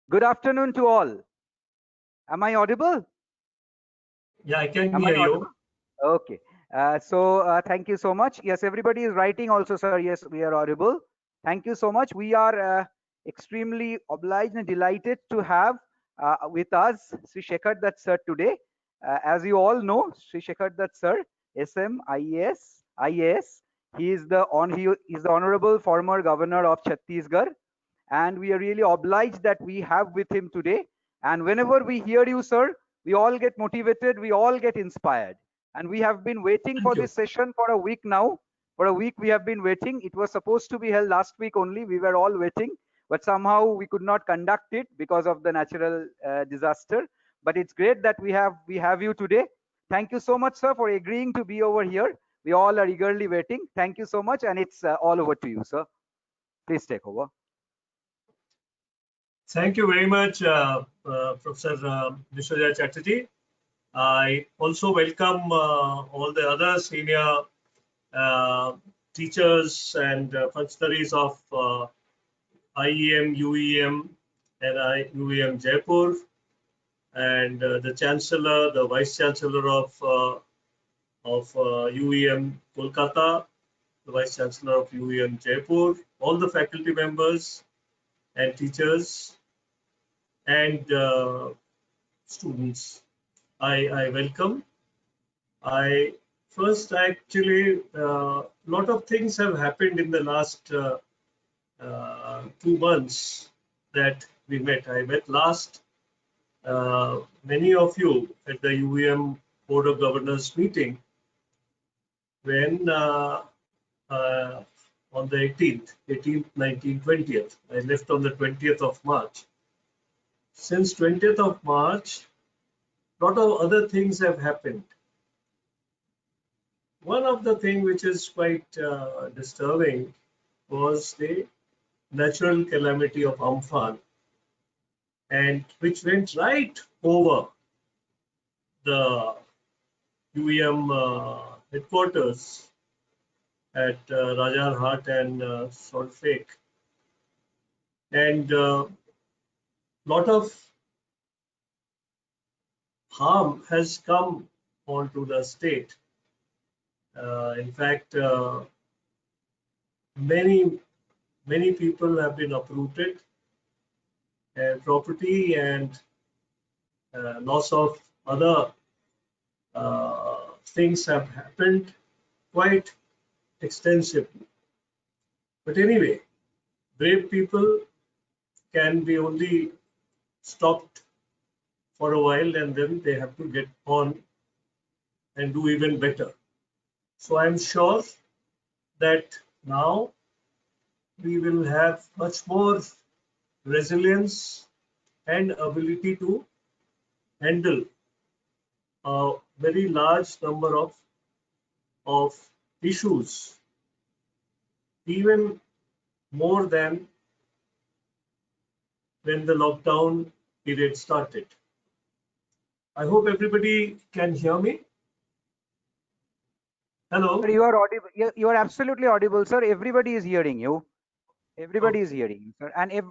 Good afternoon to all. Am I audible? Yeah, I can Am I hear audible? you. Okay. So thank you so much. Yes, everybody is writing also, sir. Yes, we are audible. Thank you so much. We are extremely obliged and delighted to have with us Sri Shekhar Dutt sir today. As you all know, Sri Shekhar Dutt sir, SM, IAS, IAS. He is the honorable former governor of Chhattisgarh, and we are really obliged that we have with him today. And whenever we hear you, sir, we all get motivated, we all get inspired. And we have been waiting for Thank you. this session for a week now. For a week we have been waiting. It was supposed to be held last week only. We were all waiting, but somehow we could not conduct it because of the natural disaster. But it's great that we have you today. Thank you so much, sir, for agreeing to be over here. We all are eagerly waiting. Thank you so much, and it's all over to you, sir. Please take over. Thank you very much, Professor Vishwajaya Chatterjee. I also welcome all the other senior uh, teachers and functionaries of IEM, UEM, and IUEM Jaipur, and the Chancellor, the Vice Chancellor of UEM Kolkata, the Vice Chancellor of UEM Jaipur, all the faculty members and teachers and students. I welcome. I first actually lot of things have happened in the last 2 months that we met. I met last many of you at the UEM Board of Governors meeting when on the 18th, 19th, 20th. I left on the 20th of March. Since 20th of March, a lot of other things have happened. One of the things which is quite disturbing was the natural calamity of Amphan, and which went right over the UEM headquarters at Rajarhat and Salt Lake. And lot of harm has come onto the state. In fact, many people have been uprooted, and property and loss of other things have happened quite extensively. But anyway, brave people can be only stopped for a while, and then they have to get on and do even better. So I'm sure that now we will have much more resilience and ability to handle a very large number of issues, even more than when the lockdown period started. I hope everybody can hear me. Sir, Hello. you are audible. You are absolutely audible, sir. Everybody is hearing you. Everybody is Okay. hearing you, sir. And if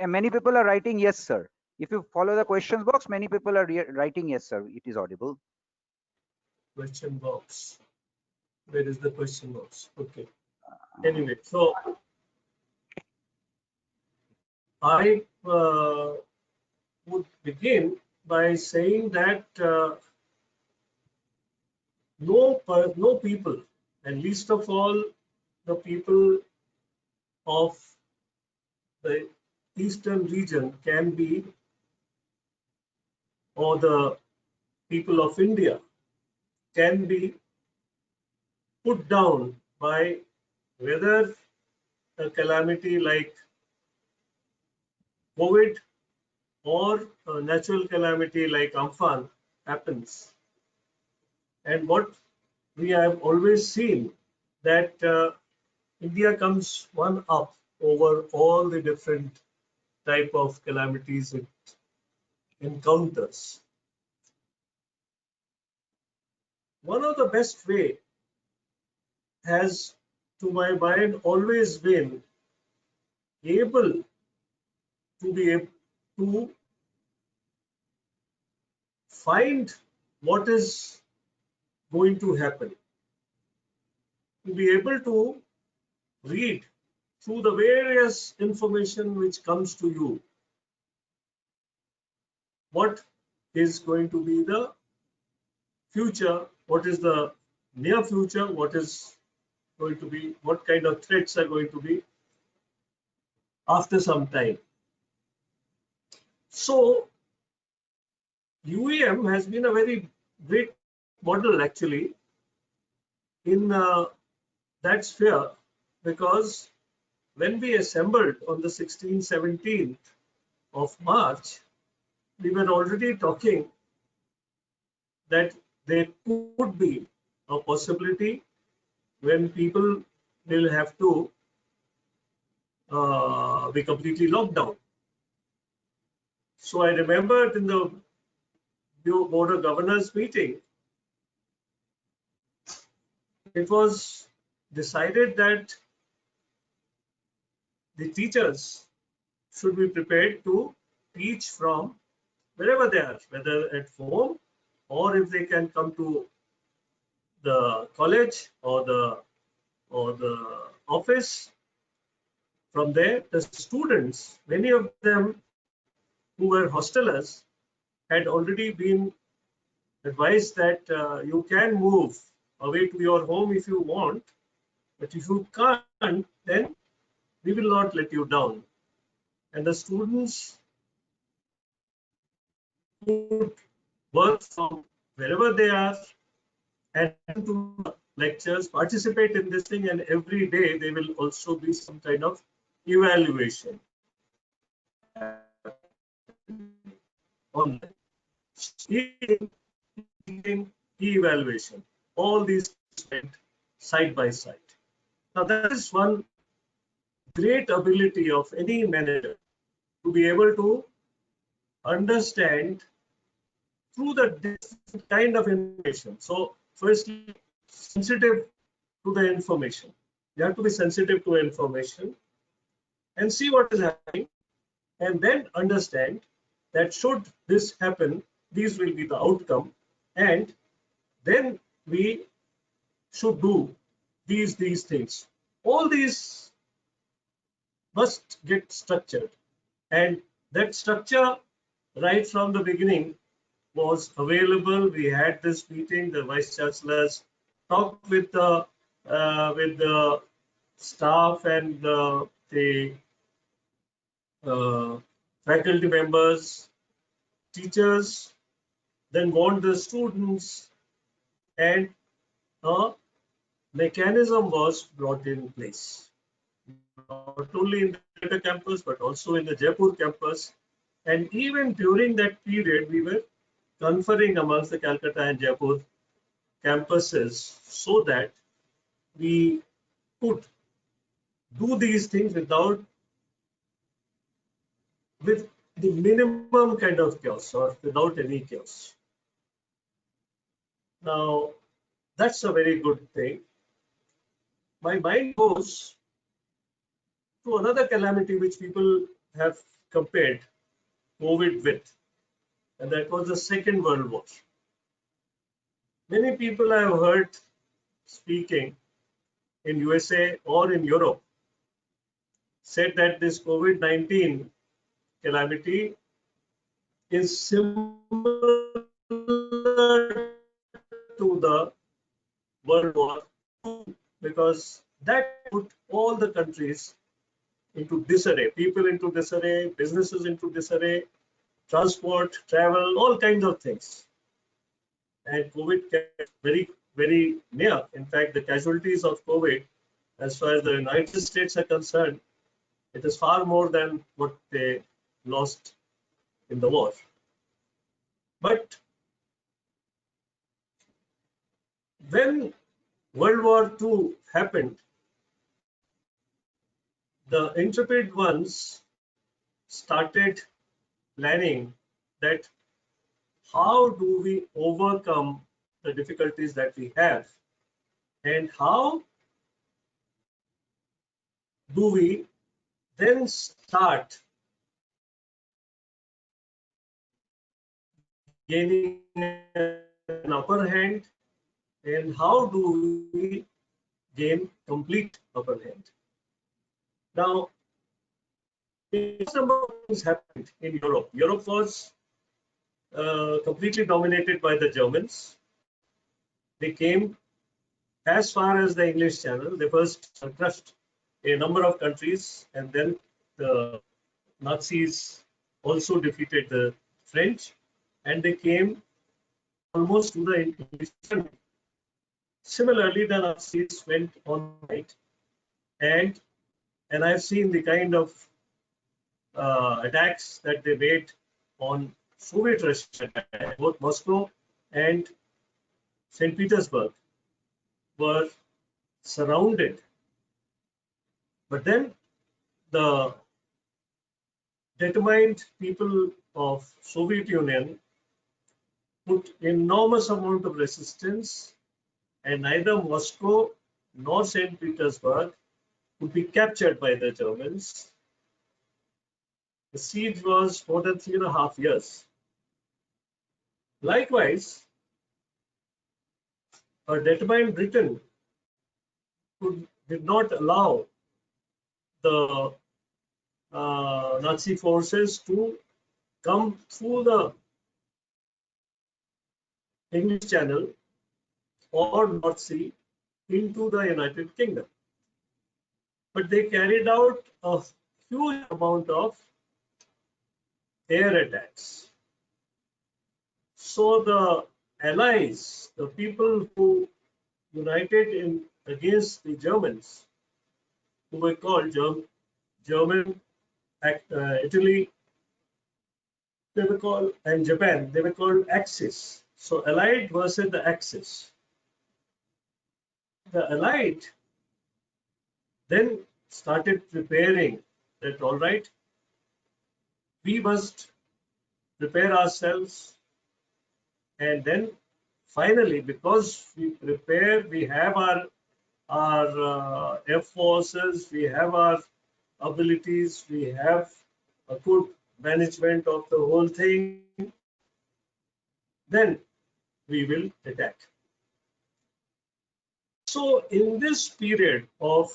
many people are writing yes, sir. If you follow the questions box, many people are writing yes, sir. It is audible. Question box. Where is the question box? Okay. Anyway, so I would begin by saying that no people, and least of all the people of the eastern region, can be, or the people of India can be put down by whether a calamity like COVID or a natural calamity like Amphan happens. And what we have always seen, that India comes one up over all the different type of calamities it encounters. One of the best way has, to my mind, always been able to be to find what is going to happen, to be able to read through the various information which comes to you what is going to be the future, what is the near future, what is going to be, what kind of threats are going to be after some time. So UEM has been a very great model actually in that sphere, because when we assembled on the 16th, 17th of March, we were already talking that there could be a possibility when people will have to be completely locked down. So I remembered in the Board of Governors meeting, it was decided that the teachers should be prepared to teach from wherever they are, whether at home or if they can come to the college or the office. From there, the students, many of them who were hostelers, had already been advised that you can move away to your home if you want, but if you can't, then we will not let you down. And the students could work from wherever they are and to lectures, participate in this thing, and every day there will also be some kind of evaluation online. E-evaluation, all these spent side by side. Now that is one great ability of any manager, to be able to understand through the different kind of information. So firstly, sensitive to the information. You have to be sensitive to information and see what is happening, and then understand that should this happen, these will be the outcome, and then we should do these things. All these must get structured, and that structure right from the beginning was available. We had this meeting, the vice chancellors talked with the staff and the faculty members, teachers, then warned the students, and a mechanism was brought in place, not only in the Calcutta campus but also in the Jaipur campus. And even during that period, we were conferring amongst the Calcutta and Jaipur campuses so that we could do these things with the minimum kind of chaos or without any chaos. Now, that's a very good thing. My mind goes to another calamity which people have compared COVID with, and that was the Second World War. Many people I have heard speaking in USA or in Europe said that this COVID-19 calamity is similar to the World War II, because that put all the countries into disarray, people into disarray, businesses into disarray, transport, travel, all kinds of things. And COVID came very, very near. In fact, the casualties of COVID, as far as the United States are concerned, it is far more than what they lost in the war. But when World War II happened, the intrepid ones started planning that how do we overcome the difficulties that we have, and how do we then start gaining an upper hand, and how do we gain complete upper hand? Now, a large number of things happened in Europe. Europe was completely dominated by the Germans. They came as far as the English Channel. They first crushed a number of countries, and then the Nazis also defeated the French, and they came almost to the English Channel. Similarly, the Nazis went on right, and I've seen the kind of attacks that they made on Soviet Russia, both Moscow and St. Petersburg were surrounded. But then the determined people of Soviet Union put enormous amount of resistance, and neither Moscow nor St. Petersburg could be captured by the Germans. The siege was more than 3.5 years. Likewise, a determined Britain did not allow the Nazi forces to come through the English Channel or North Sea into the United Kingdom. But they carried out a huge amount of air attacks. So the allies, the people who united against the Germans, who were called German, Italy, they were called, and Japan, they were called Axis. So Allied versus the Axis. The Allied then started preparing that, all right, we must prepare ourselves, and then finally, because we prepare, we have our air forces, we have our abilities, we have a good management of the whole thing, then we will attack. So in this period of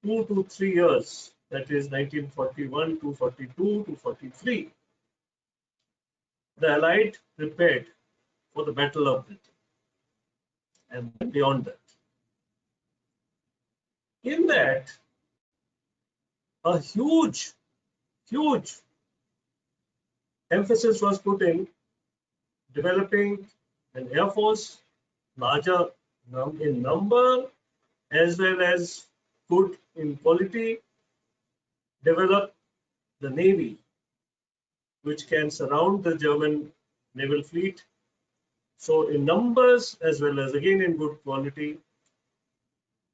2 to 3 years, that is 1941 to 42 to 43, the Allied prepared for the Battle of Britain and beyond that. In that, a huge emphasis was put in developing an air force larger in number as well as good in quality, develop the navy which can surround the German naval fleet, so in numbers as well as again in good quality,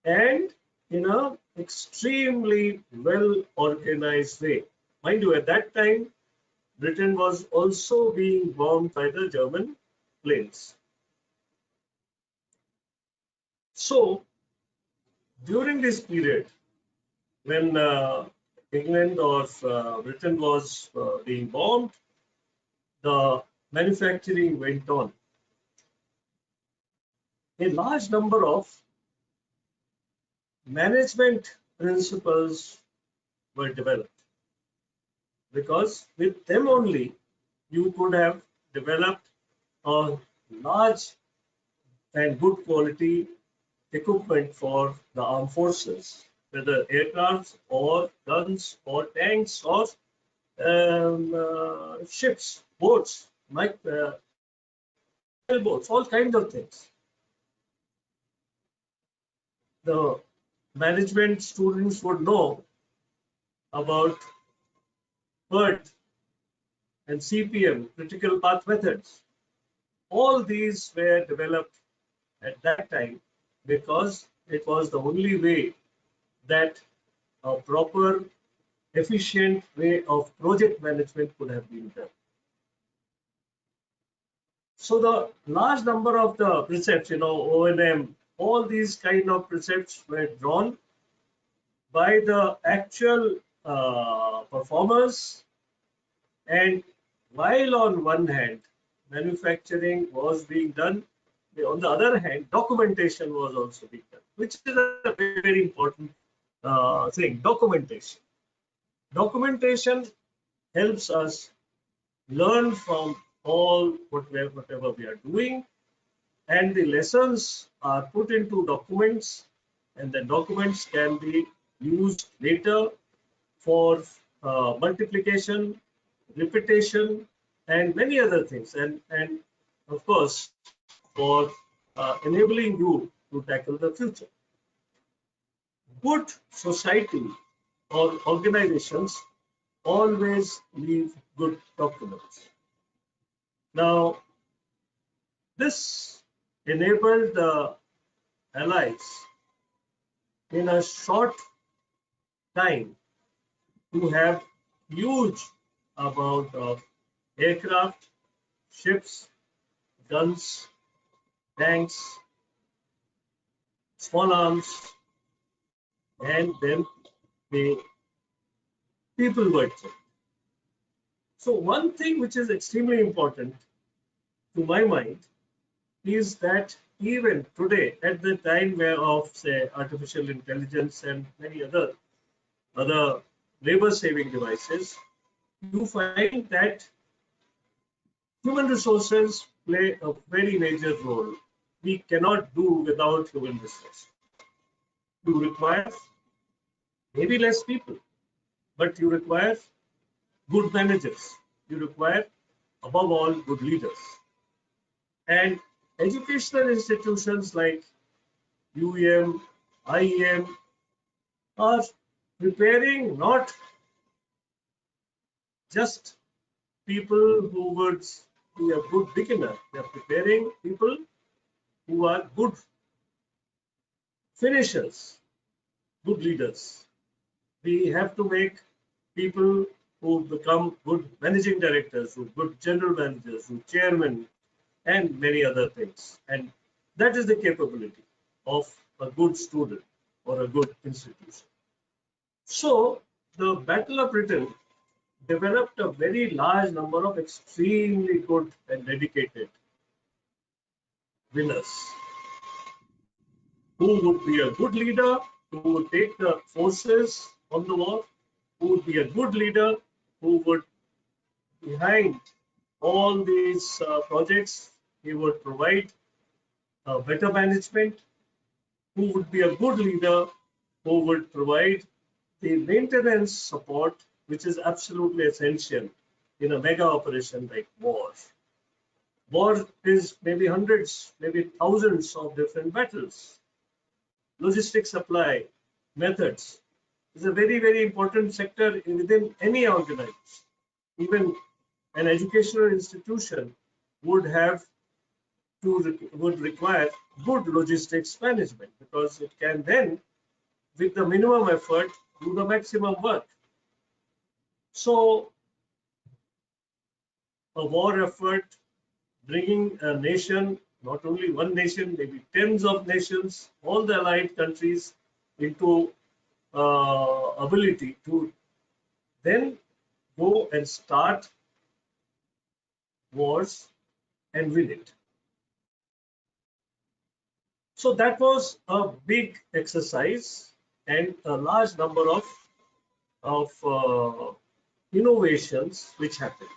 and in a extremely well organized way. Mind you, at that time Britain was also being bombed by the German planes. So during this period, when England or Britain was being bombed, the manufacturing went on. A large number of management principles were developed, because with them only you could have developed a large and good quality equipment for the armed forces, whether aircrafts or guns or tanks or ships, boats, sailboats, all kinds of things. The management students would know about PERT and CPM, critical path methods. All these were developed at that time because it was the only way that a proper, efficient way of project management could have been done. So the large number of the precepts, O&M, all these kind of precepts were drawn by the actual performers, and while on one hand manufacturing was being done, on the other hand, documentation was also being done, which is a very, very important thing. Documentation helps us learn from all whatever we are doing, and the lessons are put into documents, and the documents can be used later for multiplication, repetition, and many other things, and of course for enabling you to tackle the future. Good society or organizations always leave good documents. Now, this enabled the allies in a short time to have huge amount of aircraft, ships, guns, tanks, small arms, and then the people were trained. So one thing which is extremely important to my mind is that even today, at the time where of say artificial intelligence and many other labor-saving devices, you find that human resources play a very major role. We cannot do without human resources. You require maybe less people, but you require good managers. You require, above all, good leaders. And educational institutions like UEM, IEM are preparing not just people who would be a good beginner, they are preparing people who are good finishers, good leaders. We have to make people who become good managing directors, who good general managers, who chairmen, and many other things. And that is the capability of a good student or a good institution. So the Battle of Britain developed a very large number of extremely good and dedicated winners who would be a good leader, who would take the forces on the war, who would be a good leader, who would, behind all these projects, he would provide better management, who would be a good leader, who would provide the maintenance support, which is absolutely essential in a mega operation like war. War is maybe hundreds, maybe thousands of different battles. Logistics supply methods is a very, very important sector within any organization. Even an educational institution would have would require good logistics management, because it can then, with the minimum effort, do the maximum work. So a war effort bringing a nation, not only one nation, maybe tens of nations, all the allied countries, into ability to then go and start wars and win it. So that was a big exercise and a large number of innovations which happened.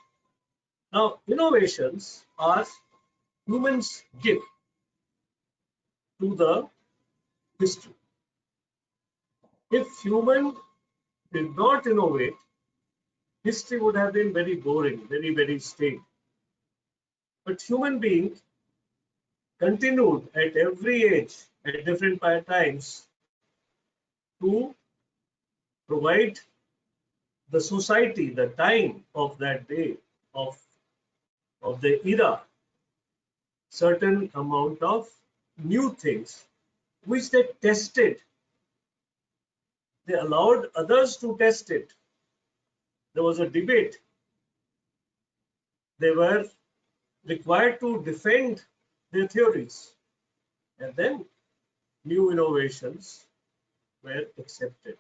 Now, innovations are humans' gift to the history. If human did not innovate, history would have been very boring, very, very stale. But human being continued at every age, at different times, to provide the society, the time of that day, of the era, certain amount of new things which they tested. They allowed others to test it. There was a debate. They were required to defend their theories. And then new innovations were accepted,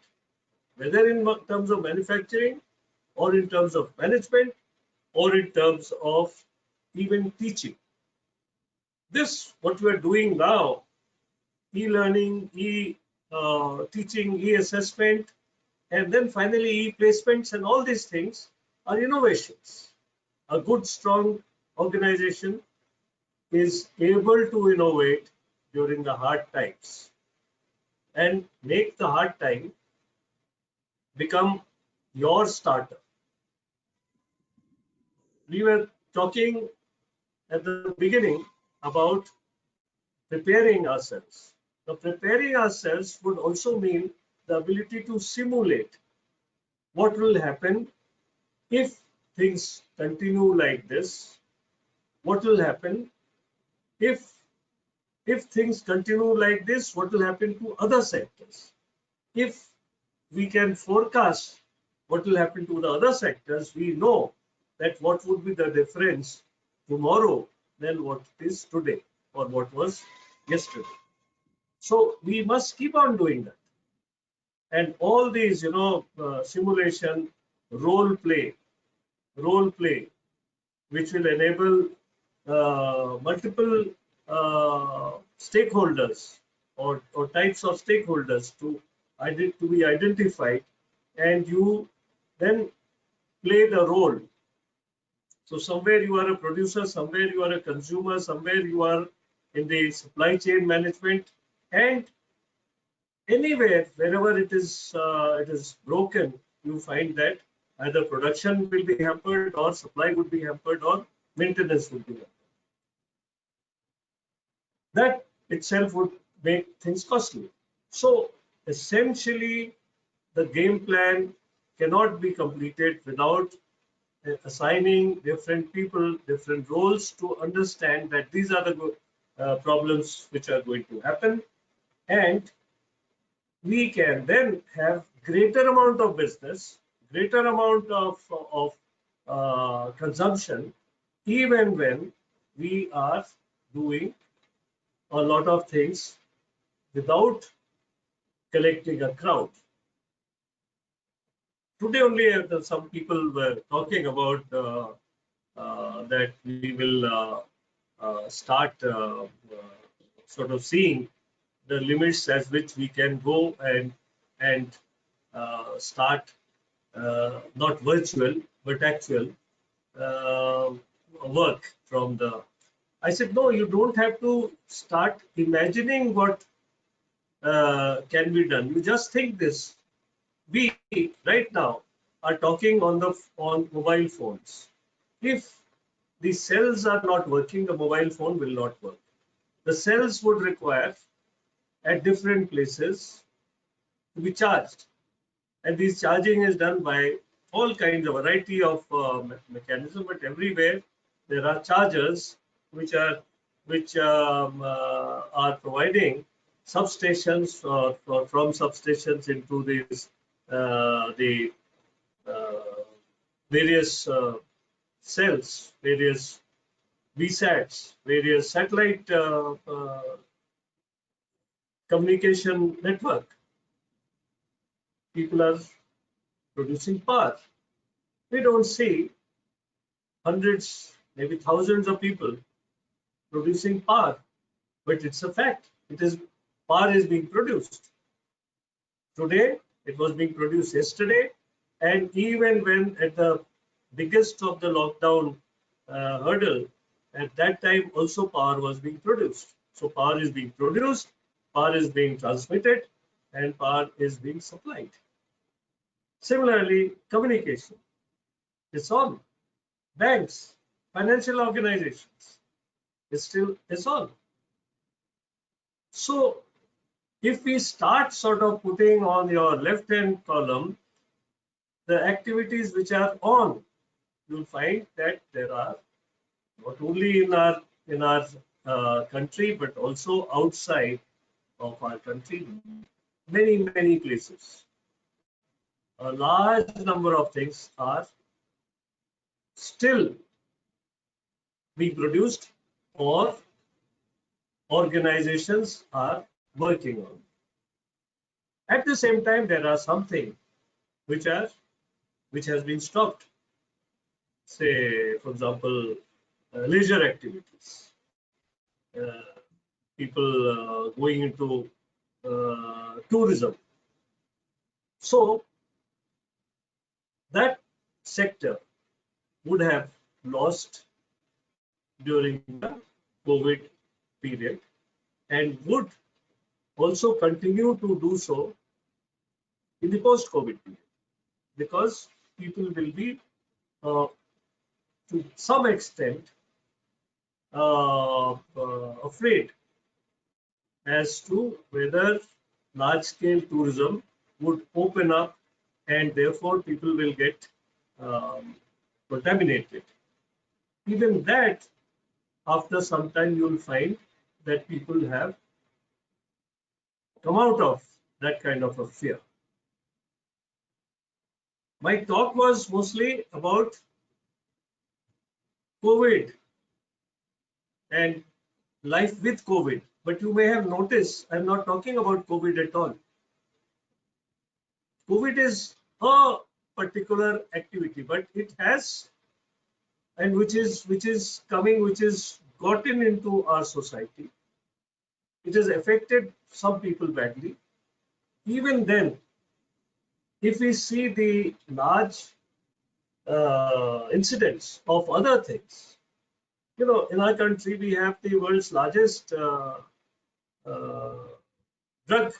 whether in terms of manufacturing, or in terms of management, or in terms of even teaching. This, what we are doing now, e-learning, e-teaching, e-assessment, and then finally e-placements and all these things are innovations. A good, strong organization is able to innovate during the hard times and make the hard time become your starter. We were talking at the beginning about preparing ourselves. Now, preparing ourselves would also mean the ability to simulate what will happen if things continue like this. What will happen if things continue like this? What will happen to other sectors? If we can forecast what will happen to the other sectors, we know that what would be the difference tomorrow than what it is today or what was yesterday. So we must keep on doing that. And all these, simulation, role play, which will enable multiple stakeholders or types of stakeholders to be identified, and you then play the role. So somewhere you are a producer, somewhere you are a consumer, somewhere you are in the supply chain management, and anywhere, wherever it is broken, you find that either production will be hampered, or supply would be hampered, or maintenance would be hampered. That itself would make things costly. So essentially, the game plan cannot be completed without assigning different people different roles to understand that these are the problems which are going to happen, and we can then have greater amount of business, greater amount of consumption, even when we are doing a lot of things without collecting a crowd. Today only some people were talking about that we will start sort of seeing the limits at which we can go and start not virtual but actual work from the. I said, no, you don't have to start imagining what can be done. You just think this. We right now are talking on mobile phones. If the cells are not working, the mobile phone will not work. The cells would require at different places to be charged, and this charging is done by all kinds of variety of mechanism. But everywhere there are chargers which are providing substations from substations into these the various cells, various VSATs, various satellite communication network. People are producing power. We don't see hundreds, maybe thousands of people producing power, but it's a fact. Power is being produced today. It was being produced yesterday, and even when at the biggest of the lockdown hurdle, at that time also power was being produced. So power is being produced, power is being transmitted, and power is being supplied. Similarly, communication, it's on. Banks, financial organizations, it's on. So if we start sort of putting on your left hand column the activities which are on, you'll find that there are not only in our country but also outside of our country, many places. A large number of things are still being produced or organizations are working on. At the same time, there are some things which has been stopped. Say, for example, leisure activities, people going into tourism. So that sector would have lost during the COVID period and would also continue to do so in the post-COVID period, because people will be to some extent afraid as to whether large-scale tourism would open up, and therefore people will get contaminated. Even that, after some time, you will find that people have come out of that kind of a fear. My talk was mostly about COVID and life with COVID, but you may have noticed I'm not talking about COVID at all. COVID is a particular activity, but it has, and which is coming, which is gotten into our society. It has affected some people badly. Even then, if we see the large incidents of other things, you know, in our country we have the world's largest drug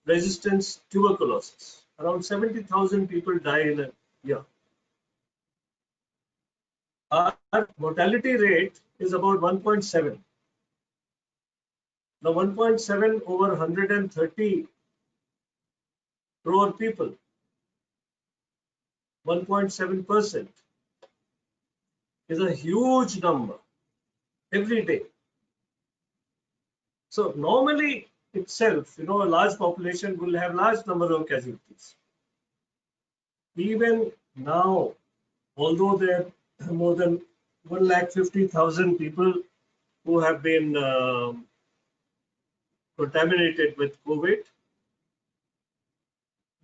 resistance tuberculosis. Around 70,000 people die in a year. Our mortality rate is about 1.7. Now 1.7 over 130 crore people, 1.7% is a huge number every day. So normally itself, you know, a large population will have large number of casualties. Even now, although there are more than 150,000 people who have been contaminated with COVID,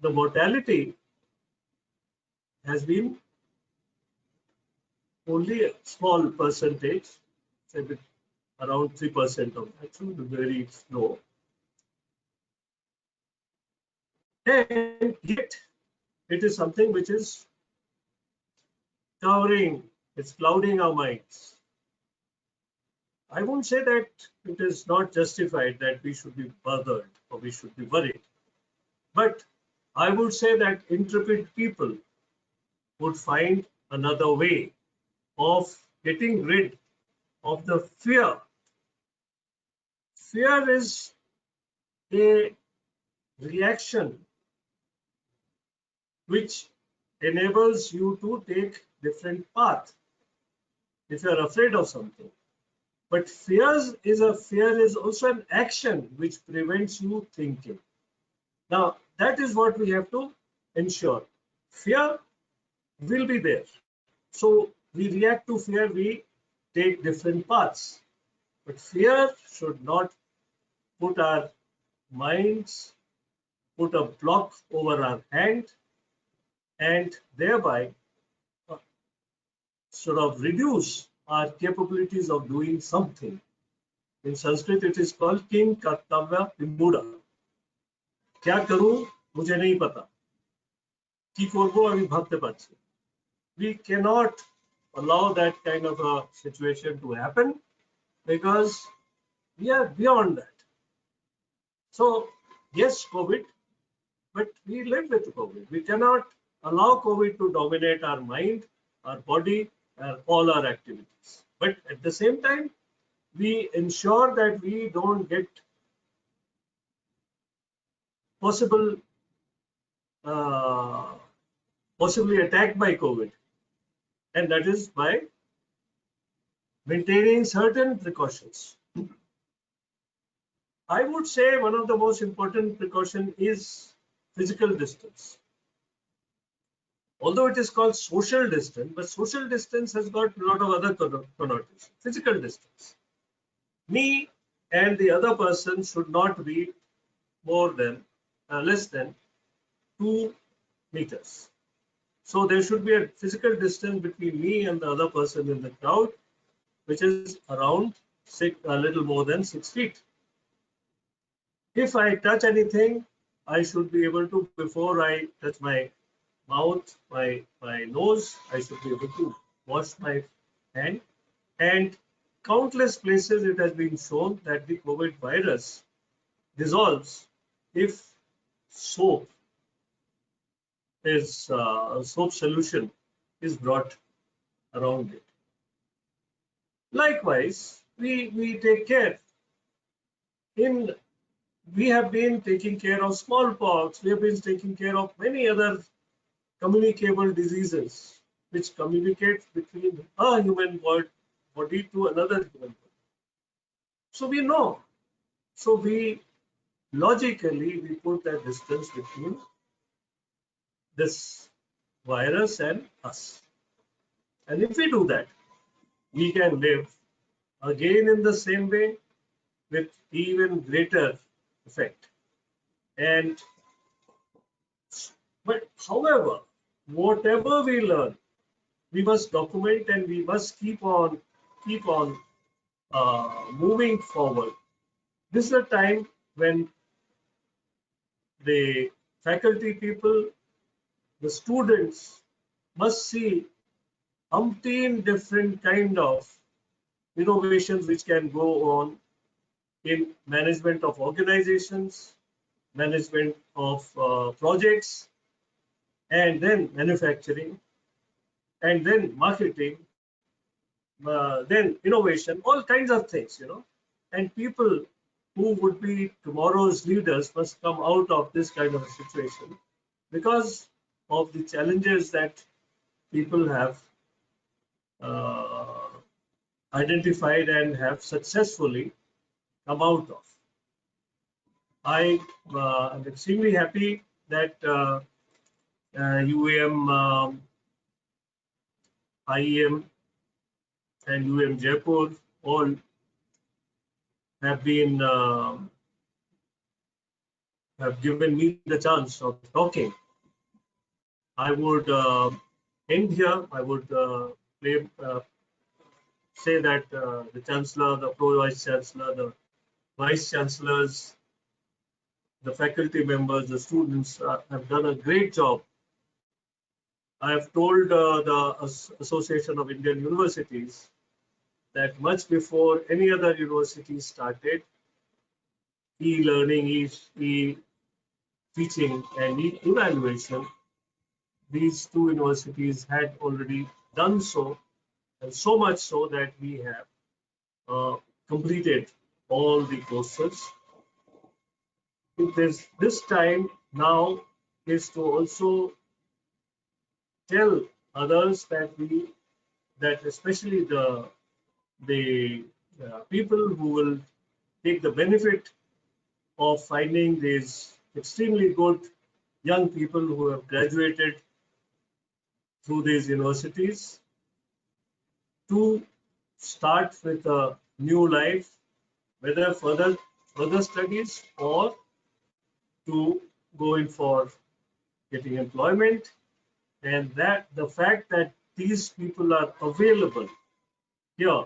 the mortality has been only a small percentage, say around 3% of that, so very low. And yet, it is something which is covering, it's clouding our minds. I won't say that it is not justified that we should be bothered or we should be worried, but I would say that intrepid people would find another way of getting rid of the fear. Fear is a reaction which enables you to take different path if you are afraid of something. But fear is also an action which prevents you thinking. Now that is what we have to ensure. Fear will be there. So we react to fear, we take different paths. But fear should not put our minds, put a block over our hand, and thereby sort of reduce our capabilities of doing something. In Sanskrit, it is called Kim Kartavya Vimuda. Kya karu, mujhe nahi pata. Ki korbo ami bhabte parchi. We cannot allow that kind of a situation to happen because we are beyond that. So, yes, COVID, but we live with COVID. We cannot allow COVID to dominate our mind, our body, all our activities. But at the same time, we ensure that we don't get possibly attacked by COVID, and that is by maintaining certain precautions. I would say one of the most important precaution is physical distance. Although it is called social distance, but social distance has got a lot of other connotations. Physical distance. Me and the other person should not be more than, less than 2 meters. So there should be a physical distance between me and the other person in the crowd which is around a little more than 6 feet. If I touch anything, I should be able to, before I touch my mouth, my nose, I should be able to wash my hand. And countless places it has been shown that the COVID virus dissolves if soap soap solution is brought around it. Likewise, we take care. We have been taking care of smallpox. We have been taking care of many other communicable diseases which communicate between a human body to another human body. So we know. So we logically we put that distance between this virus and us. And if we do that, we can live again in the same way with even greater effect. And but however, whatever we learn, we must document and we must keep on moving forward. This is a time when the faculty people, the students must see umpteen different kind of innovations which can go on in management of organizations, management of projects, and then manufacturing, and then marketing, then innovation, all kinds of things. And people who would be tomorrow's leaders must come out of this kind of a situation because of the challenges that people have uh, identified and have successfully come out of. I am extremely happy that UEM, IEM, and UEM Jaipur all have been have given me the chance of talking. I would end here. I would say that the Chancellor, the Pro Vice Chancellor, the Vice Chancellors, the faculty members, the students have done a great job. I have told the Association of Indian Universities that much before any other university started, e-learning, e-teaching, and e-evaluation, these two universities had already done so, and so much so that we have completed all the courses. This time now is to also tell others that especially the people who will take the benefit of finding these extremely good young people who have graduated through these universities to start with a new life, whether further studies or to go in for getting employment. And that the fact that these people are available here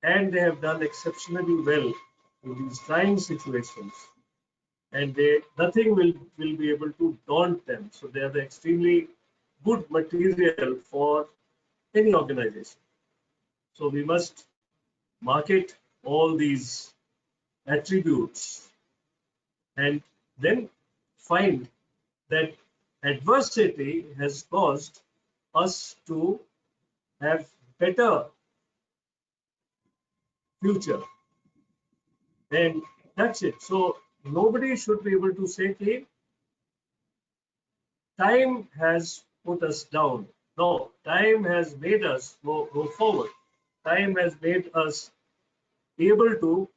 and they have done exceptionally well in these trying situations, and nothing will be able to daunt them. So they are the extremely good material for any organization. So we must market all these attributes and then find that adversity has caused us to have better future, and that's it. So nobody should be able to say, hey, time has put us down. No, time has made us go forward. Time has made us able to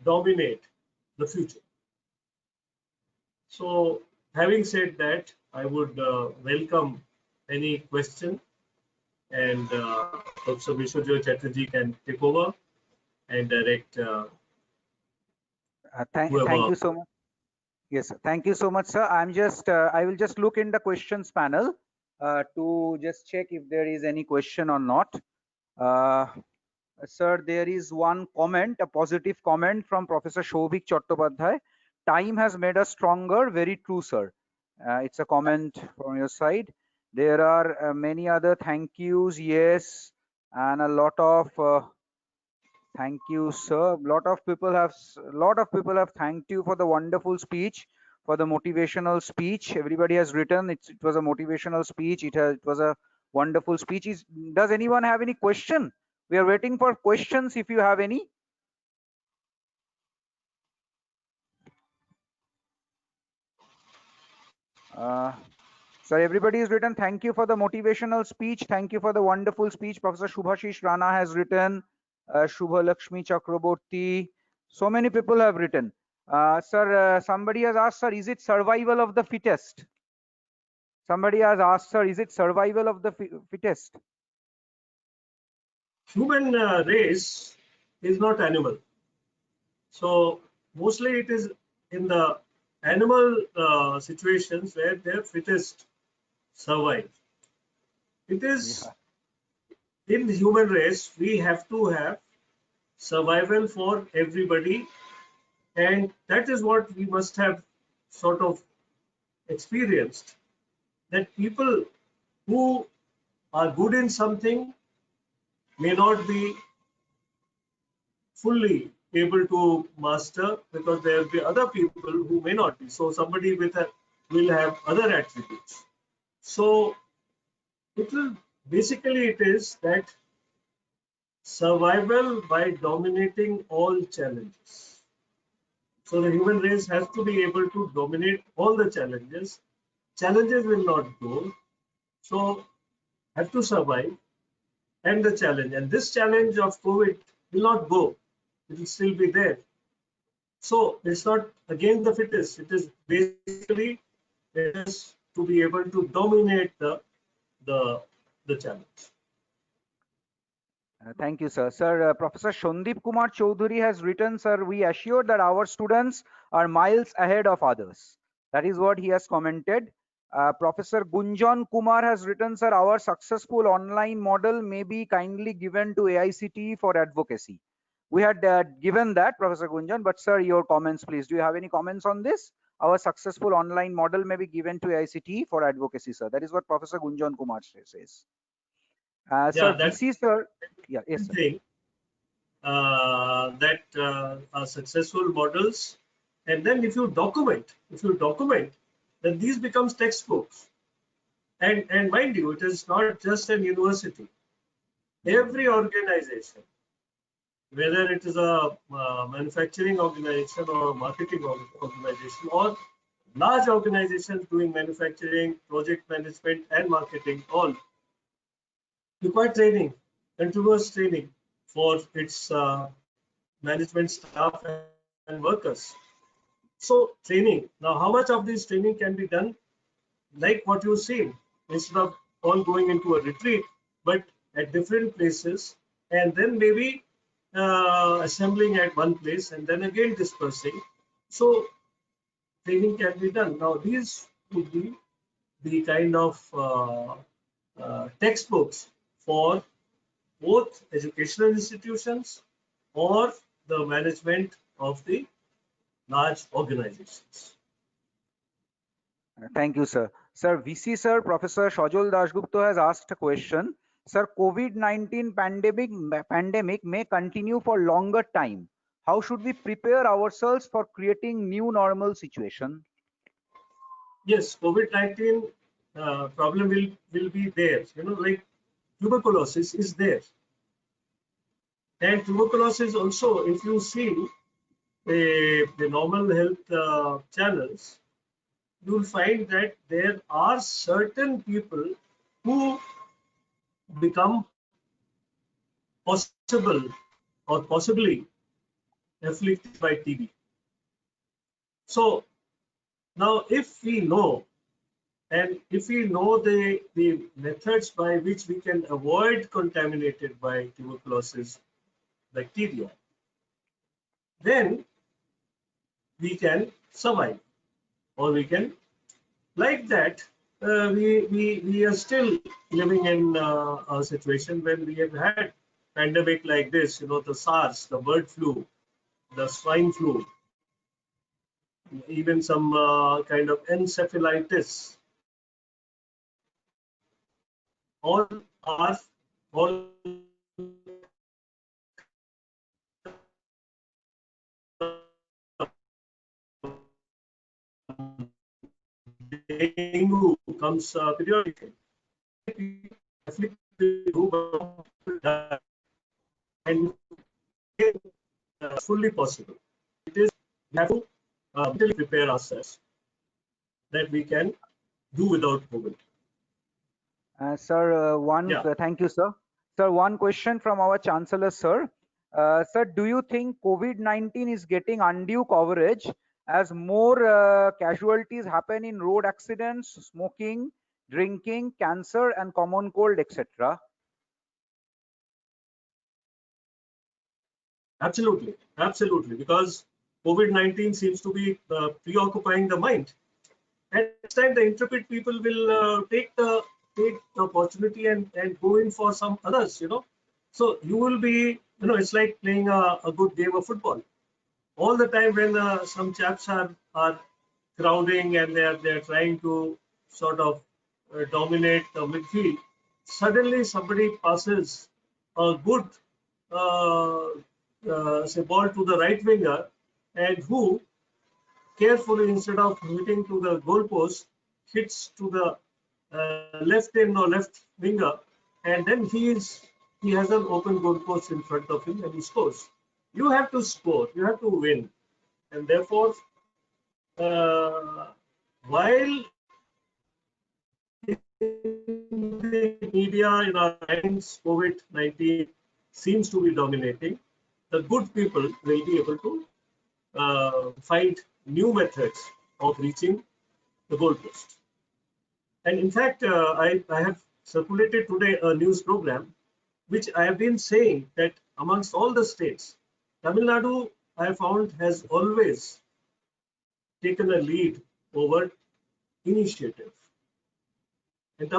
dominate the future. So having said that, I would welcome any question, and Professor Vishwajit Chatterjee can take over and direct Thank whoever. you so much. Yes, sir. Thank you so much, sir. I will just look in the questions panel to just check if there is any question or not. Uh, Sir, there is one comment, a positive comment from Professor Shobhik Chattopadhyay. Time has made us stronger. Very true, sir. It's a comment from your side. There are many other thank yous, yes, and a lot of thank you, sir. Lot of people have thanked you for the wonderful speech, for the motivational speech. Everybody has written it was a motivational speech. It was a wonderful speech. Does anyone have any question? We are waiting for questions if you have any. Uh, Sir, everybody has written, thank you for the motivational speech. Thank you for the wonderful speech. Professor Shubhashish Rana has written, Shubha Lakshmi Chakraborty. So many people have written. Sir, somebody has asked, sir, is it survival of the fittest? Somebody has asked, sir, is it survival of the fittest? Human race is not animal. So mostly it is in the animal situations where their fittest survive. It is Yeah. in the human race, we have to have survival for everybody, and that is what we must have sort of experienced, that people who are good in something may not be fully able to master, because there will be other people who may not be. So somebody will have other attributes. So it will basically, it is that survival by dominating all challenges. So the human race has to be able to dominate all the challenges. Challenges will not go. So have to survive, and the challenge. And this challenge of COVID will not go. It will still be there. So it's not against the fittest. It is basically, it is to be able to dominate the the challenge. Thank you, sir. Sir, Professor Shondip Kumar Choudhury has written, sir, we assure that our students are miles ahead of others. That is what he has commented. Professor Gunjan Kumar has written, sir, our successful online model may be kindly given to AICTE for advocacy. We had given that, Professor Gunjan, but sir, your comments, please. Do you have any comments on this? Our successful online model may be given to AICTE for advocacy, sir. That is what Professor Gunjan Kumar says. Sir, Yeah, that's VC, sir. Yeah, yes, the sir. thing, that are successful models. And then if you document, then these becomes textbooks. And mind you, it is not just an university. Every organization, whether it is a manufacturing organization or a marketing organization or large organizations doing manufacturing, project management, and marketing, all require training, continuous training for its management staff and workers. So training. Now, how much of this training can be done like what you've seen, instead of all going into a retreat, but at different places, and then maybe assembling at one place and then again dispersing. So training can be done. Now these would be the kind of textbooks for both educational institutions or the management of the large organizations. Thank you, sir. Sir, VC, sir, Professor Shajol Dasgupta has asked a question. Sir, COVID-19 pandemic may continue for longer time. How should we prepare ourselves for creating new normal situation? Yes, COVID-19 problem will be there. You know, like tuberculosis is there, and tuberculosis also, if you see the normal health channels, you will find that there are certain people who become possible or possibly afflicted by TB. So now, if we know, and if we know the methods by which we can avoid contaminated by tuberculosis bacteria, then we can survive, or we can, like that. We are still living in a situation when we have had pandemic like this, the SARS, the bird flu, the swine flu, even some kind of encephalitis, all are all dengue comes periodically. Afflicted who die, and fully possible. It is we have to mentally prepare ourselves that we can do without COVID. Sir, Yeah, thank you, sir. Sir, one question from our Chancellor, sir. Sir, do you think COVID-19 is getting undue coverage as more casualties happen in road accidents, smoking, drinking, cancer, and common cold, etc.? absolutely, absolutely, because COVID-19 seems to be preoccupying the mind. And next time the intrepid people will take the opportunity and go in for some others. So you will be, it's like playing a good game of football. All the time when some chaps are crowding and they're trying to sort of dominate the midfield, suddenly somebody passes a good uh, say ball to the right winger, and who carefully, instead of hitting to the goalpost, hits to the left end or left winger, and then he has an open goalpost in front of him and he scores. You have to score, you have to win, and therefore, uh, while in the media in our minds, COVID-19 seems to be dominating, the good people will be able to find new methods of reaching the goalpost. And in fact, I have circulated today a news program which I have been saying that amongst all the states, Tamil Nadu, I found, has always taken a lead over initiative. And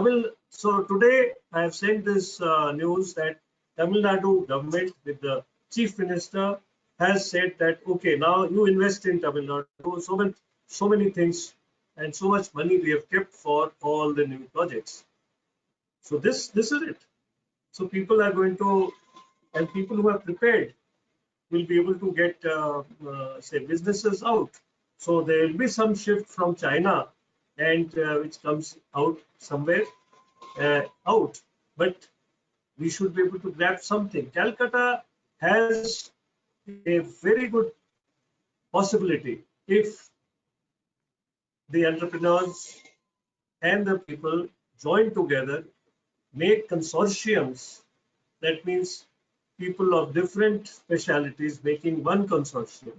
so today I have sent this news that Tamil Nadu government with the chief minister has said that, okay, now you invest in Tamil Nadu, so many things and so much money we have kept for all the new projects. So this is it. So people are going to, and people who are prepared will be able to get say businesses out. So there will be some shift from China, and which comes out somewhere out, but we should be able to grab something. Calcutta has a very good possibility if the entrepreneurs and the people join together, make consortiums. That means people of different specialities making one consortium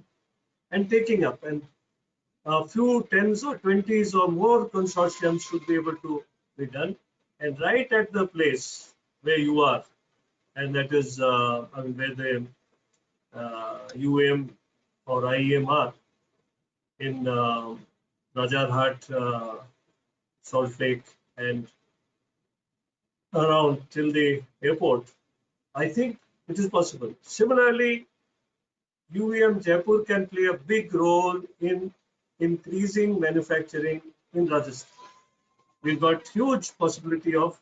and taking up, and a few tens or twenties or more consortiums should be able to be done, and right at the place where you are, and that is I mean, where the UEM or IEM are in Rajarhat, Salt Lake, and around till the airport. I think it is possible. Similarly, UEM Jaipur can play a big role in increasing manufacturing in Rajasthan. We've got huge possibility of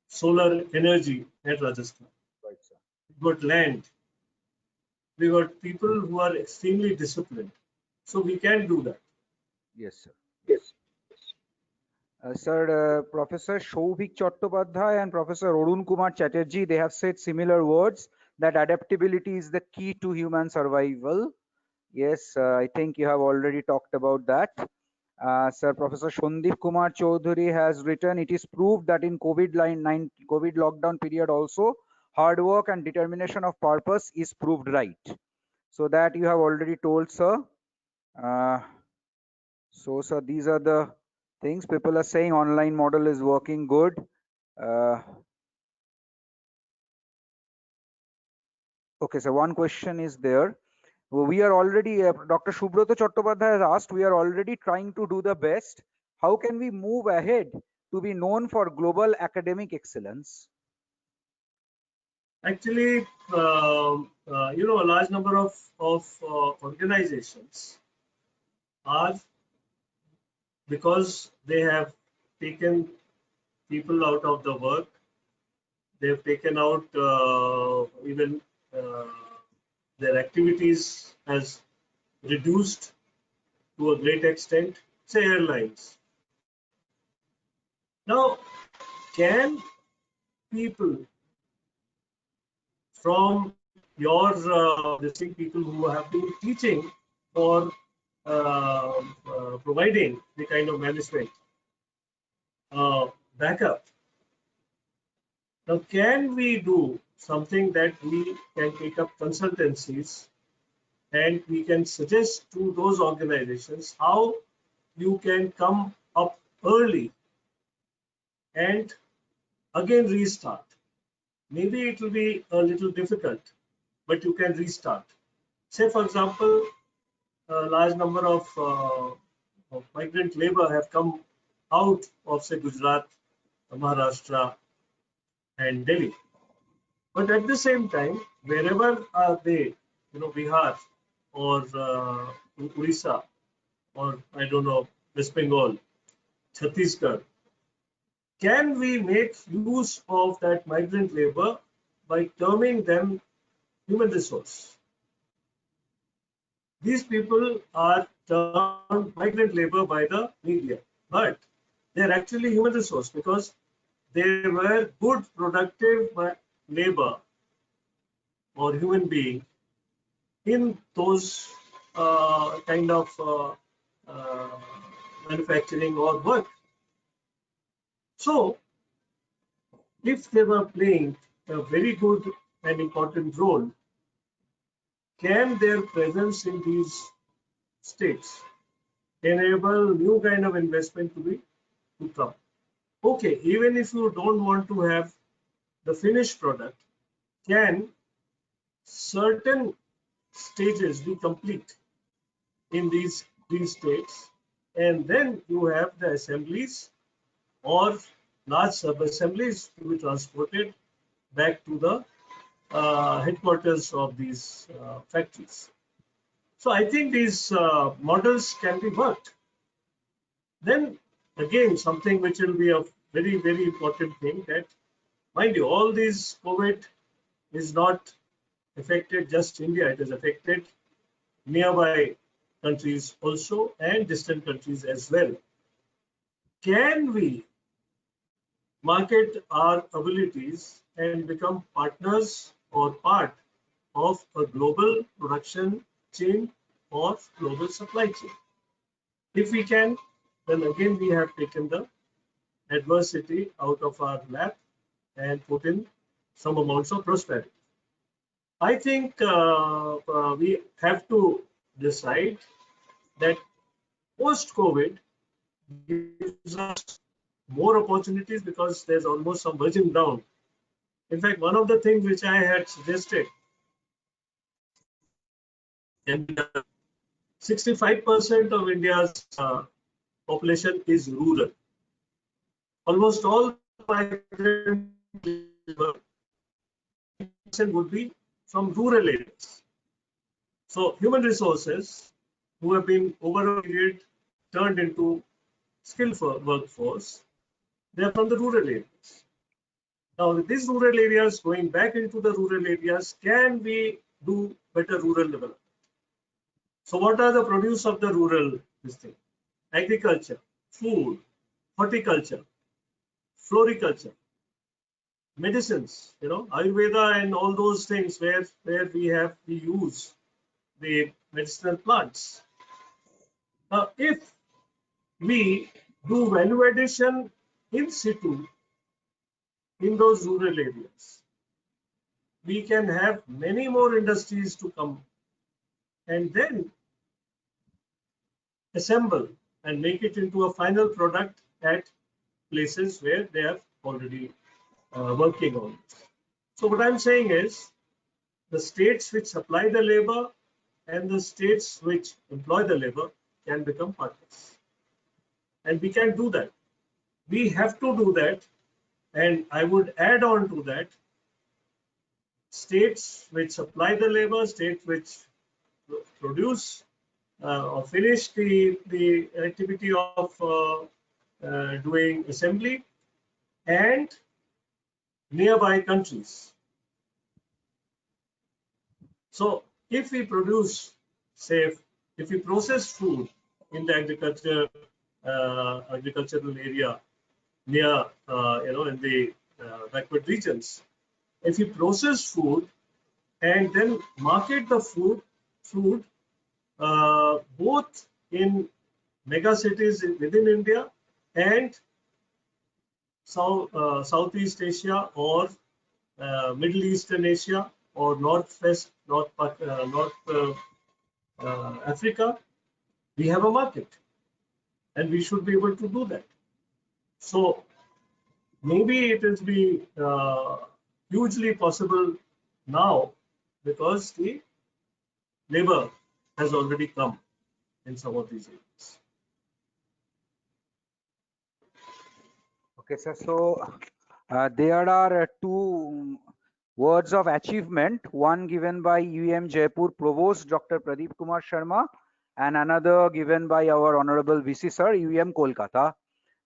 solar energy at Rajasthan. Right, sir. We've got land. We've got people who are extremely disciplined. So we can do that. Yes, sir. Yes. Sir, Professor Shouvik Chattopadhyay and Professor Arun Kumar Chatterjee, they have said similar words that adaptability is the key to human survival. Yes, I think you have already talked about that. Sir, Professor Shondip Kumar Chaudhary has written, it is proved that in COVID-19 COVID lockdown period also, hard work and determination of purpose is proved right. So that you have already told, sir. Uh, so, sir, these are the things people are saying. Online model is working good. Uh, okay, so one question is there. We are already, Dr. Shubhrata Chattopadhyay has asked, we are already trying to do the best. How can we move ahead to be known for global academic excellence? Actually, a large number of organizations are, because they have taken people out of the work, they have taken out even uh, their activities has reduced to a great extent, say airlines. Now, can people from your this thing, people who have been teaching for providing the kind of management backup. Now, can we do something that we can take up consultancies and we can suggest to those organizations how you can come up early and again restart? Maybe it will be a little difficult, but you can restart. Say, for example, a large number of migrant labor have come out of, say, Gujarat, Maharashtra, and Delhi. But at the same time, wherever are they, Bihar or Orissa or I don't know, West Bengal, Chhattisgarh, can we make use of that migrant labor by terming them human resource? These people are termed migrant labor by the media, but they are actually human resource because they were good, productive labor or human being in those kind of uh, manufacturing or work. So, if they were playing a very good and important role, can their presence in these states enable new kind of investment to come? Okay, even if you don't want to have the finished product, can certain stages be complete in these states, and then you have the assemblies or large sub-assemblies to be transported back to the headquarters of these factories. So I think these models can be worked. Then again, something which will be a very, very important thing, that, mind you, all these COVID is not affected just India, it has affected nearby countries also and distant countries as well. Can we market our abilities and become partners or part of a global production chain or global supply chain? If we can, then again we have taken the adversity out of our lap and put in some amounts of prosperity. I think we have to decide that post-COVID gives us more opportunities because there's almost some virgin ground. In fact, one of the things which I had suggested, and 65% of India's population is rural. Almost all migrant would be from rural areas. So human resources who have been over a period turned into skilled workforce, they are from the rural areas. Now, with these rural areas, going back into the rural areas, can we do better rural development? So what are the produce of the rural this thing? Agriculture, food, horticulture, floriculture, medicines, Ayurveda and all those things where we use the medicinal plants. Now, if we do value addition in situ in those rural areas, we can have many more industries to come and then assemble and make it into a final product at places where they are already working on. So what I'm saying is, the states which supply the labor and the states which employ the labor can become partners. And we can do that. We have to do that. And I would add on to that, states which supply the labor, states which produce or finish the activity of doing assembly, and nearby countries. So if we produce, say, if we process food in the agricultural area near, in the backward regions, if we process food and then market the food both in mega cities within India and Southeast Asia or Middle Eastern Asia or North Africa, we have a market, and we should be able to do that. So maybe it is be hugely possible now because the labor has already come in some of these areas. Okay, sir. So there are two words of achievement, one given by UEM Jaipur Provost Dr. Pradeep Kumar Sharma and another given by our Honorable VC Sir, UEM Kolkata.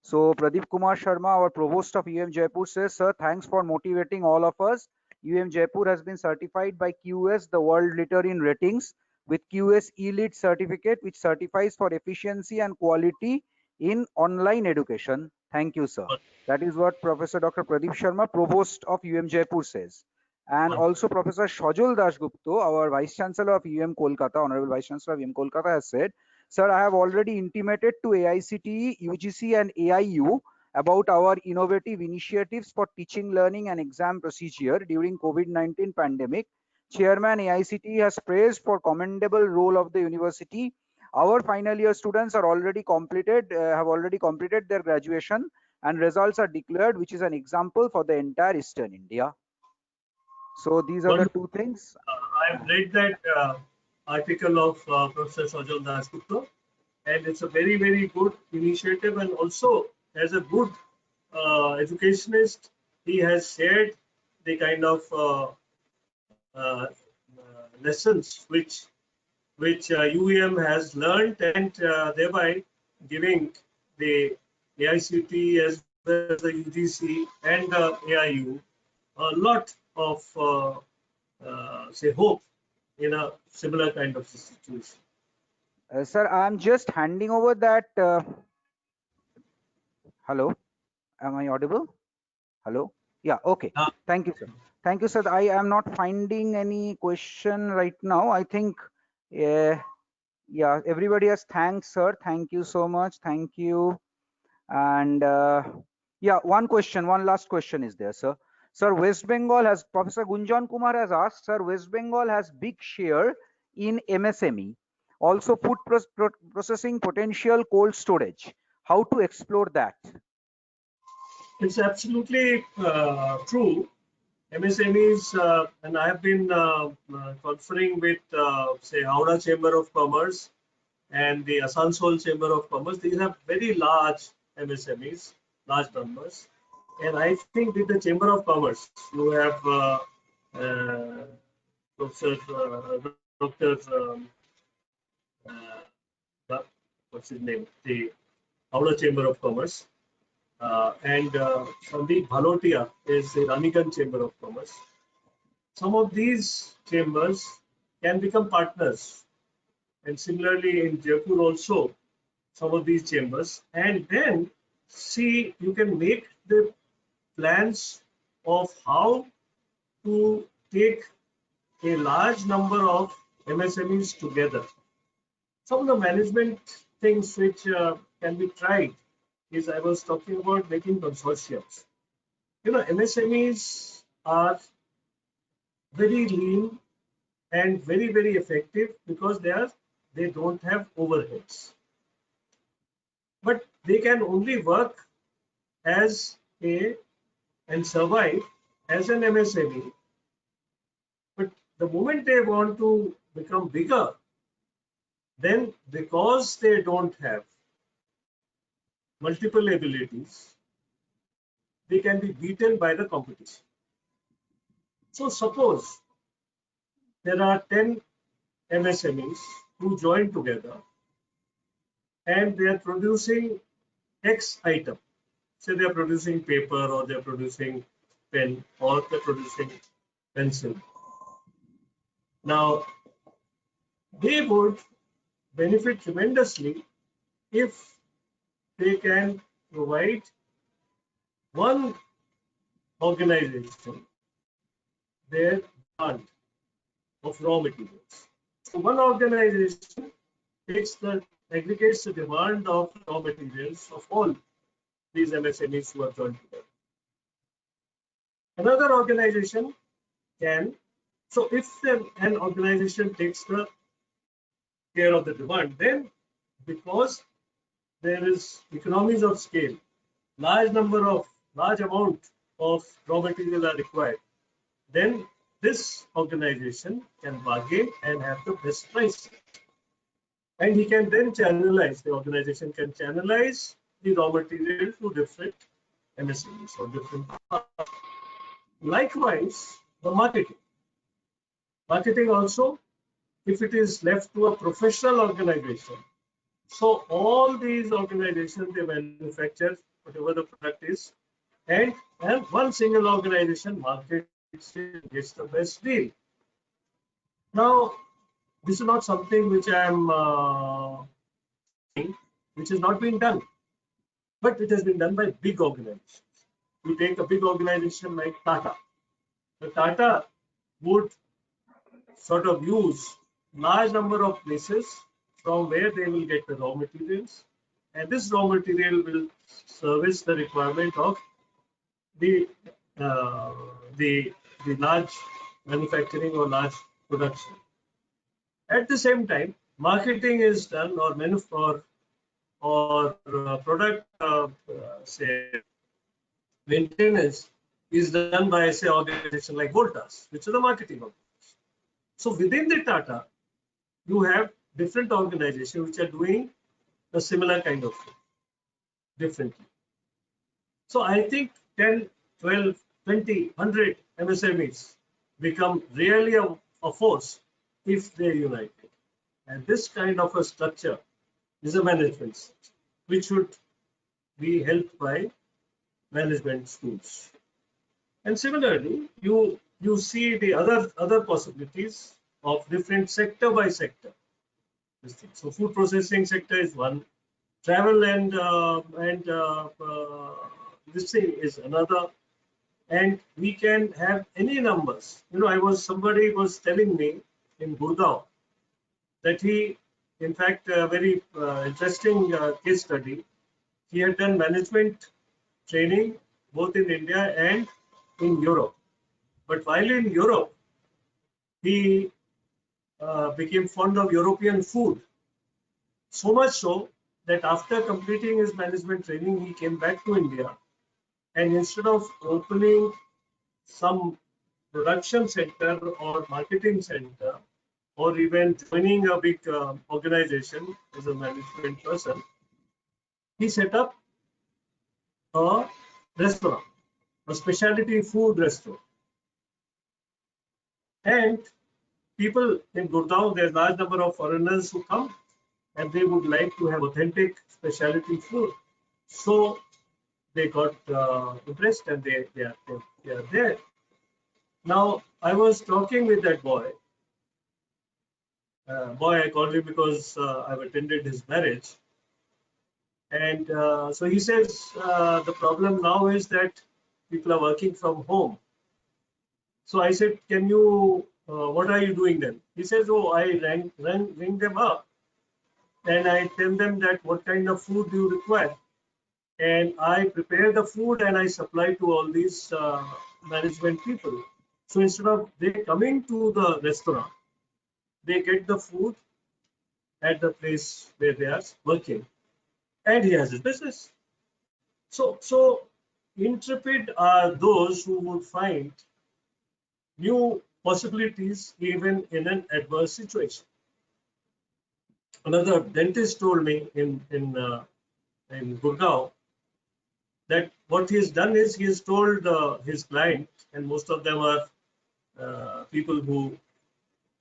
So Pradeep Kumar Sharma, our Provost of UEM Jaipur says, sir, thanks for motivating all of us. UEM Jaipur has been certified by QS, the world leader in ratings, with QS Elite certificate, which certifies for efficiency and quality in online education. Thank you, sir. That is what Professor Dr. Pradeep Sharma, Provost of UEM Jaipur says. And also Professor Sajal Dasgupta, our Vice Chancellor of UEM Kolkata, Honorable Vice Chancellor of UEM Kolkata has said, sir, I have already intimated to AICTE, UGC and AIU about our innovative initiatives for teaching, learning and exam procedure during COVID-19 pandemic. Chairman AICTE has praised for commendable role of the university. Our final year students are already have already completed their graduation and results are declared, which is an example for the entire Eastern India. So these are the two things. I've read that article of Professor Sajal Dasgupta, and it's a very, very good initiative. And also, as a good educationist, he has shared the kind of lessons which UEM has learned, and thereby giving the AICT as well as the UGC and the AIU a lot of say hope in a similar kind of situation. Sir, I'm just handing over that. Hello, am I audible? Hello. Yeah. Okay. Thank you, sir. Thank you, sir. I am not finding any question right now. I think, yeah, everybody has thanks, sir. Thank you so much. Thank you. And yeah, one last question is there, sir. Sir, West Bengal has, Professor Gunjan Kumar has asked, sir, West Bengal has big share in MSME, also food processing potential cold storage. How to explore that? It's absolutely true. MSMEs, and I have been conferring with, say, Howrah Chamber of Commerce and the Asansol Chamber of Commerce. These have very large MSMEs, large numbers. And I think with the Chamber of Commerce, you have Professor Dr. What's his name? The Howrah Chamber of Commerce. And Sandeep Bhalotia is the Raniganj Chamber of Commerce. Some of these chambers can become partners, and similarly in Jaipur also, some of these chambers, and then see you can make the plans of how to take a large number of MSMEs together. Some of the management things which can be tried is I was talking about making consortiums. You know, MSMEs are very lean and very, very effective because they don't have overheads. But they can only work as and survive as an MSME. But the moment they want to become bigger, then because they don't have multiple abilities, they can be beaten by the competition. So suppose there are 10 MSMEs who join together and they are producing X item. Say they are producing paper, or they are producing pen, or they are producing pencil. Now, they would benefit tremendously if they can provide one organization their demand of raw materials. So one organization aggregates the demand of raw materials of all these MSMEs who are joined together. Another organization can, so if an organization takes the care of the demand, then because there is economies of scale, large amount of raw material are required, then this organization can bargain and have the best price. And he can then channelize, the organization can channelize the raw material to different MSMEs or different parts. Likewise, the marketing. Marketing also, if it is left to a professional organization, so all these organizations, they manufacture whatever the product is, and one single organization markets it, gets the best deal. Now, this is not something which I am saying, which has not been done, but it has been done by big organizations. You take a big organization like Tata. The Tata would sort of use large number of places from where they will get the raw materials, and this raw material will service the requirement of the uh, the the large manufacturing or large production. At the same time, marketing is done, or product say maintenance is done by, say, organization like Voltas, which is the marketing organization. So within the Tata, you have different organizations which are doing a similar kind of thing differently. So I think 10, 12, 20, 100 MSMEs become really a force if they unite. And this kind of a structure is a management structure, which should be helped by management schools. And similarly, you see the other possibilities of different sector by sector. So food processing sector is one, travel and this thing is another, and we can have any numbers. Somebody was telling me in Gurgaon that he, in fact, a very interesting case study. He had done management training both in India and in Europe. But while in Europe, he became fond of European food. So much so that after completing his management training, he came back to India, and instead of opening some production center or marketing center, or even joining a big organization as a management person, he set up a restaurant, a specialty food restaurant. And people in Gurgaon, there's a large number of foreigners who come, and they would like to have authentic specialty food. So they got impressed, and they are there. Now, I was talking with that boy. I called him because I've attended his marriage. And so he says the problem now is that people are working from home. So I said, what are you doing then? He says, oh, I ring them up, and I tell them that what kind of food do you require. And I prepare the food and I supply to all these management people. So instead of they coming to the restaurant, they get the food at the place where they are working, and he has his business. So intrepid are those who would find new possibilities even in an adverse situation. Another dentist told me in Gurgaon that what he has done is he has told his client, and most of them are people who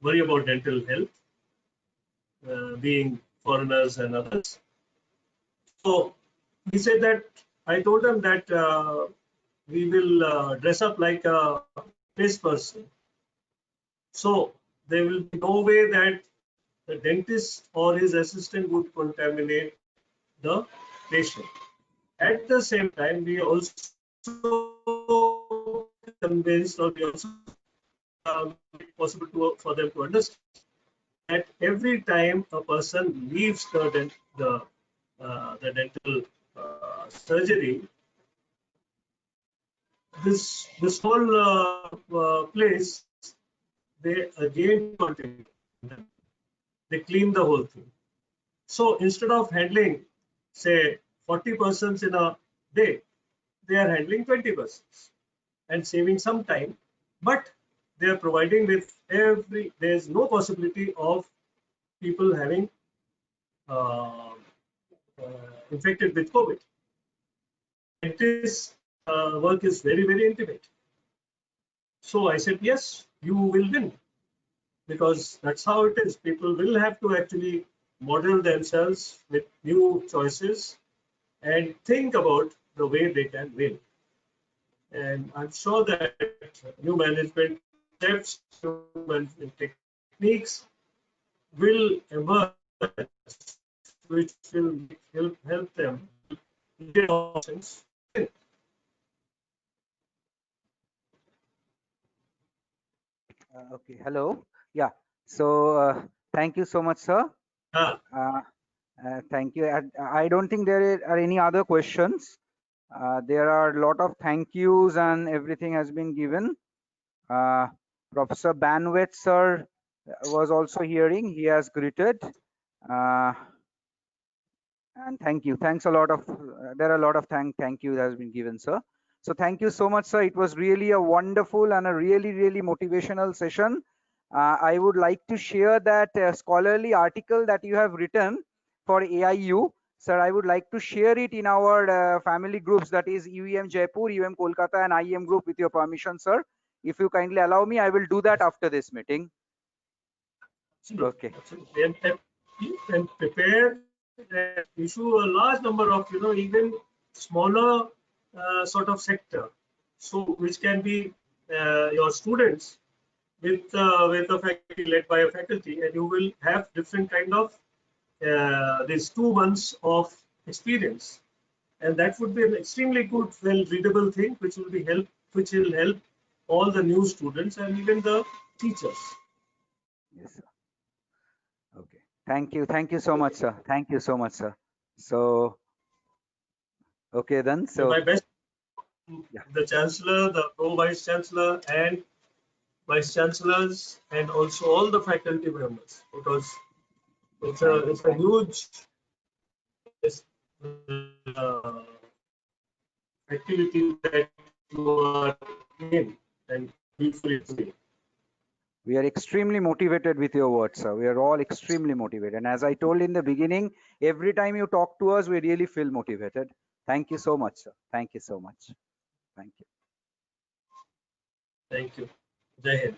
worry about dental health, being foreigners and others. So he said that I told them that we will dress up like a fitness person. So there will be no way that the dentist or his assistant would contaminate the patient. At the same time, we also convinced, or we also make it possible for them to understand that every time a person leaves the dental surgery, this whole place, they again continue. They clean the whole thing. So instead of handling, say, 40 persons in a day, they are handling 20 persons and saving some time, but they are providing with there's no possibility of people having uh, infected with COVID. This work is very, very intimate. So I said, yes, you will win, because that's how it is. People will have to actually model themselves with new choices and think about the way they can win. And I'm sure that new management steps, new management techniques will emerge, which will help them get options. Okay, hello. Yeah. So thank you so much, sir. Ah, Uh, thank you. I don't think there are any other questions. There are a lot of thank yous and everything has been given. Professor Banwet, sir, was also hearing. He has greeted. Uh, and thank you. Thanks a lot of, there are a lot of thank you that has been given, sir. So thank you so much, sir. It was really a wonderful and a really motivational session. I would like to share that scholarly article that you have written for AIU. Sir, I would like to share it in our family groups, that is UEM Jaipur, UEM Kolkata, and IEM group, with your permission, sir. If you kindly allow me, I will do that after this meeting. absolutely, Okay. absolutely. And prepare and issue a large number of, even smaller sort of sector, so which can be your students with a faculty, led by a faculty, and you will have different kind of these 2 months of experience, and that would be an extremely good, well readable thing, which will help all the new students and even the teachers. Yes, sir. Okay. Thank you. Thank you so much, sir. Thank you so much, sir. So, okay then. And So, my best, yeah. the chancellor, the pro vice chancellor, and vice chancellors, and also all the faculty members, because Thank you. it's a huge uh, activity that you are in and beautifully doing. We are extremely motivated with your words, sir. We are all extremely motivated. And as I told in the beginning, every time you talk to us, we really feel motivated. Thank you so much, sir. Thank you so much. Thank you. Thank you. Jai Hind.